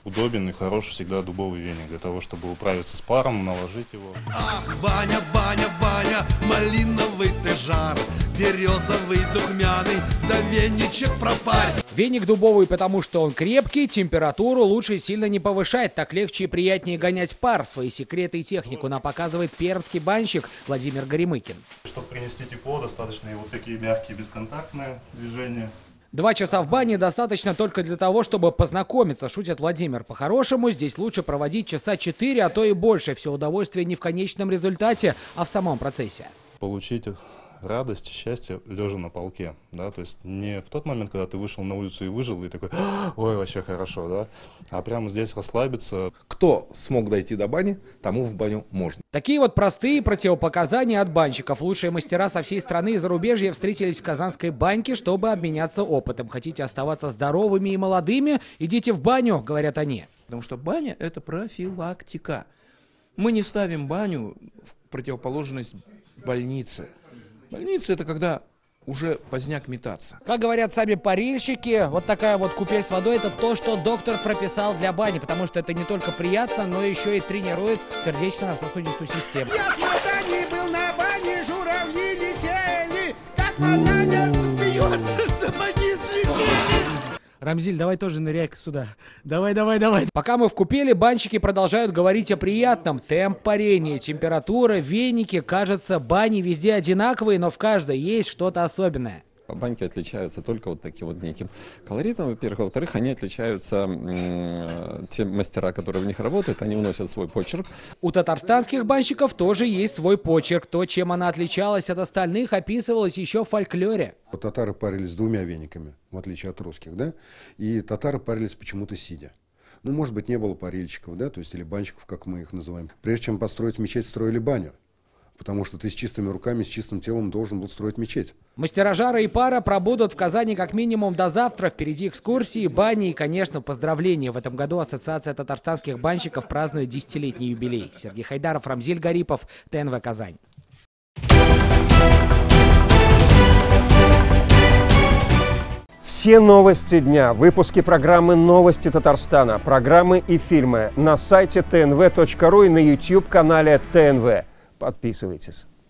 Удобен и хороший всегда дубовый веник для того, чтобы управиться с паром, наложить его. Ах, баня, баня, баня, малиновый ты жар, березовый, духмяный, да веничек пропарь. Веник дубовый, потому что он крепкий, температуру лучше сильно не повышать, так легче и приятнее гонять пар. Свои секреты и технику нам показывает пермский банщик Владимир Горемыкин. Чтобы принести тепло, достаточно и вот такие мягкие бесконтактные движения. 2 часа в бане достаточно только для того, чтобы познакомиться, шутит Владимир. По-хорошему, здесь лучше проводить часа 4, а то и больше. Все удовольствие не в конечном результате, а в самом процессе. Получить радость, счастье лежа на полке, да, то есть не в тот момент, когда ты вышел на улицу и выжил, и такой, ой, вообще хорошо, да, а прямо здесь расслабиться. Кто смог дойти до бани, тому в баню можно. Такие вот простые противопоказания от банщиков. Лучшие мастера со всей страны и зарубежья встретились в Казанской баньке, чтобы обменяться опытом. Хотите оставаться здоровыми и молодыми? Идите в баню, говорят они. Потому что баня – это профилактика. Мы не ставим баню в противоположность больнице. Больница – это когда уже поздняк метаться. Как говорят сами парильщики, вот такая вот купель с водой – это то, что доктор прописал для бани, потому что это не только приятно, но еще и тренирует сердечно-сосудистую систему. Я с Маданей был на бане, журавли летели, как Маданя смеется, сапоги слетели. Рамзиль, давай тоже ныряй сюда. Давай. Пока мы в купели, банщики продолжают говорить о приятном. Темп парения, температура, веники. Кажется, бани везде одинаковые, но в каждой есть что-то особенное. Баньки отличаются только вот таким вот неким колоритом, во-первых. Во-вторых, они отличаются, те мастера, которые в них работают, они вносят свой почерк. У татарстанских банщиков тоже есть свой почерк. То, чем она отличалась от остальных, описывалось еще в фольклоре. Татары парились 2 вениками, в отличие от русских, да? И татары парились почему-то сидя. Ну, может быть, не было парильщиков, да, то есть или банщиков, как мы их называем. Прежде чем построить мечеть, строили баню. Потому что ты с чистыми руками, с чистым телом должен был строить мечеть. Мастера жара и пара пробудут в Казани как минимум до завтра. Впереди экскурсии, бани и, конечно, поздравления. В этом году Ассоциация татарстанских банщиков празднует 10-летний юбилей. Сергей Хайдаров, Рамзиль Гарипов, ТНВ Казань. Все новости дня, выпуски программы «Новости Татарстана», программы и фильмы на сайте tnv.ru и на YouTube-канале ТНВ. Подписывайтесь.